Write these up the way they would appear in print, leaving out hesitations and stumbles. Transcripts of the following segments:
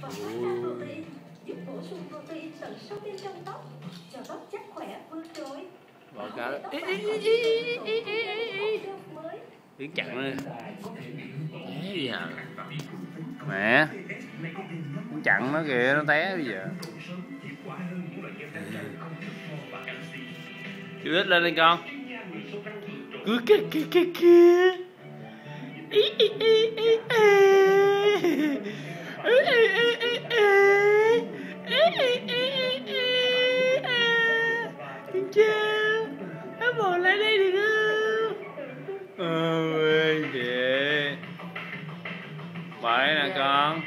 và massage protein giúp bổ sung protein từ sâu bên trong tóc cho tóc chắc khỏe vươn trồi. Bỏ cá đó. Tiếng chặn nữa. Té gì hả? Mẹ. Tiếng chặn nó kìa, nó té bây giờ. Chú đít lên đi con. Cứ kia. Xin chào. Nó bò lại đây được không? Ôi kìa. Bởi nè con.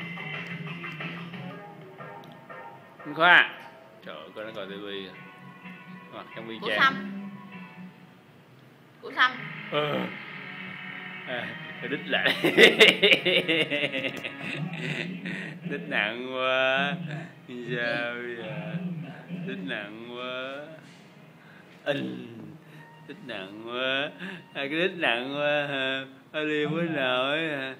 Anh Khoa. Trời ơi, con nó coi tivi à. Hoặc trong vi trang. Củ xăm. Đít lại. Đít nặng quá. Sao giờ? Đít nặng quá. Đít nặng quá. Cái đít nặng quá hả? Đi mới nổi hả?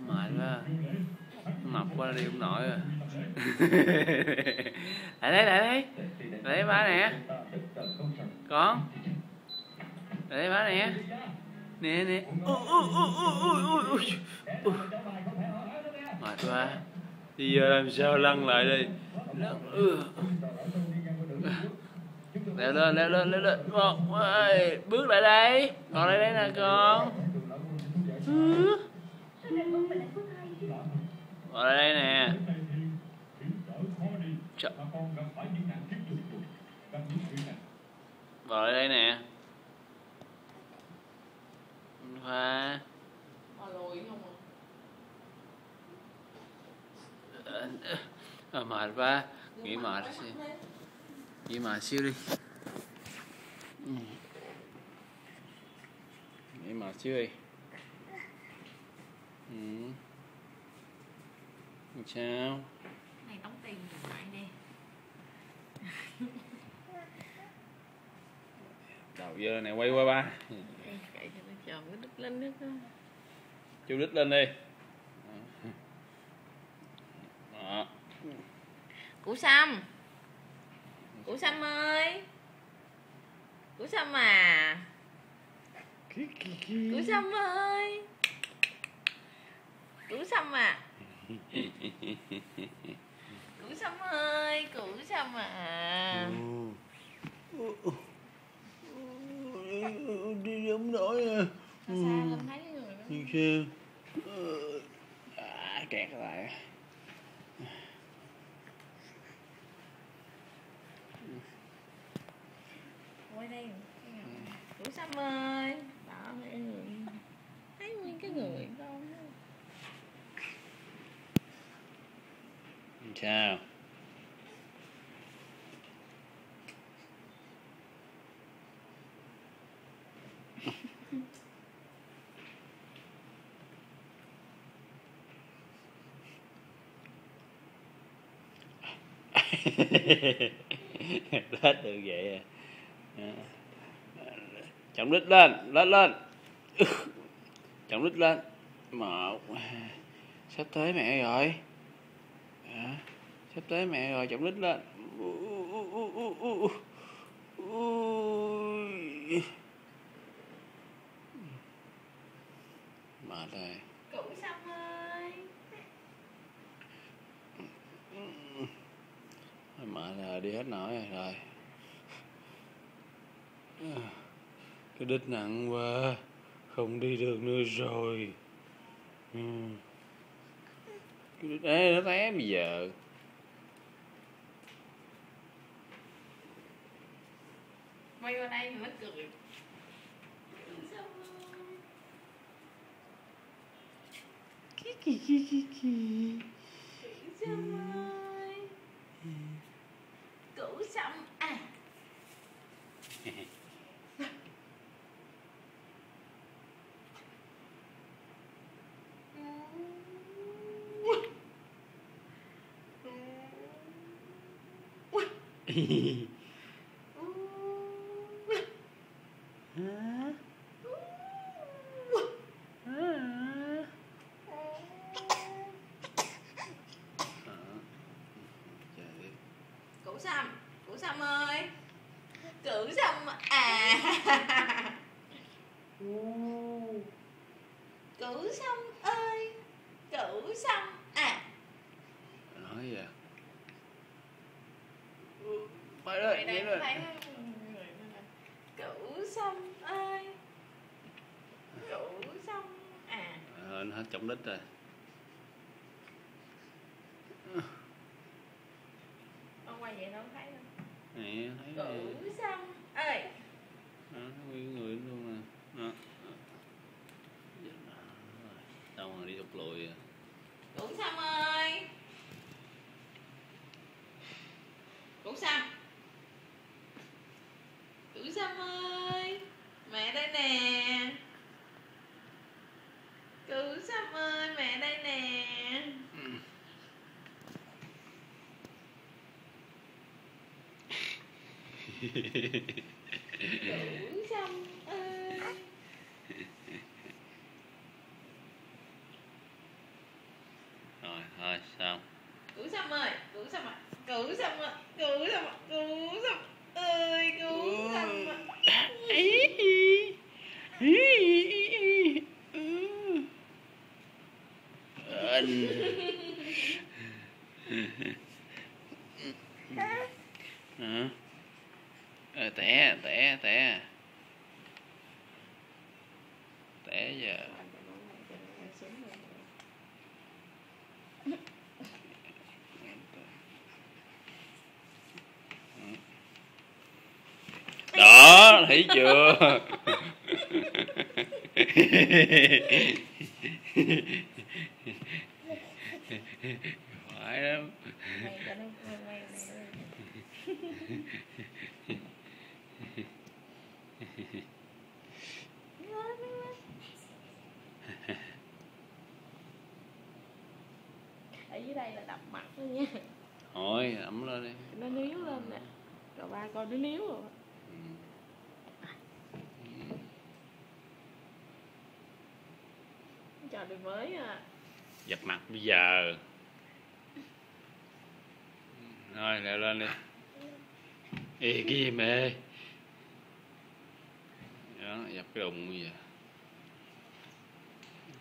Mệt quá. Mập quá đi không nổi rồi. Lại đây ba nè. Con. Lại đây ba nè. Nè. Mệt quá. Bây giờ làm sao lăn lại đây. Leo lên. Bước lại đây. Con lại đây nè con. Vào đây nè. Vào đây nè. Khoa. Mệt quá. Nghỉ mệt xíu đi. Nghỉ mệt xíu đi. Sao? Này đóng tiền lại đi. Đầu dơ này quay qua ba. Kệ cho nó chồm cái đít lên nữa cơ. Chú đít lên đi. Đó. Củ Sâm. Củ Sâm ơi. Củ Sâm à. Củ Sâm ơi. Củ Sâm à. Củ Sâm ơi, Củ Sâm à. Đi không nổi à. Sao không thấy người đó. Sao? Kẹt lại. Quay đây. Củ Sâm ơi. Đó, thấy nguyên cái người con. Sao? Hết được vậy à. Trọng đít lên. Trọng đít lên. Một. Sắp tới mẹ rồi. Sắp tới mẹ rồi, trọng đít lên. Mệt rồi. Củ Sâm ơi. Mệt rồi, đi hết nổi rồi. Cái đít nặng quá, không đi được nữa rồi. Cái đít nó té bây giờ. Quay qua đây nó cười. Củ Sâm ơi. Củ Sâm à. Củ Sâm ơi. Củ Sâm à. Củ Sâm ơi. Củ Sâm à. Nói vậy phải đó, vậy rồi. Củ Sâm ơi. Củ Sâm à. Nó hết chống đích rồi. Ông quay vậy đâu thấy đâu. Nè, thấy Củ Sâm ơi. nó nguyên người luôn nè. Đâu mà đi thụt lùi à. Củ Sâm ơi. Củ Sâm. Củ Sâm ơi. Mẹ đây nè. Củ Sâm ơi, mẹ đây nè. Củ Sâm ơi. Rồi, thôi xong. Củ Sâm ơi, Củ Sâm ạ. Củ Sâm ạ. Củ Sâm ạ. Củ Sâm ơi, Củ Sâm ạ. Té giờ. Đó, thấy chưa? Phải lắm. Ở dưới đây là đập mặt thôi nha. Thôi, ẩm lên đi. Nó níu lên nè. Rồi ba coi nó níu rồi. Trò đời mới à. Dập mặt bây giờ. Thôi, leo lên đi. Ê, cái gì mê. Đó, dập cái đùng bây giờ.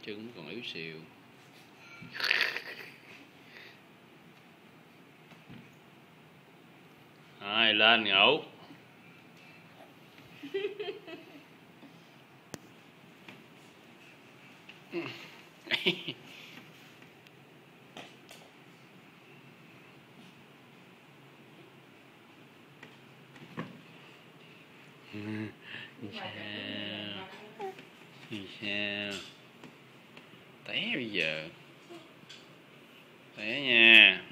Trứng còn yếu xìu. Rồi, lên ngủ. Sao té bây giờ té nha.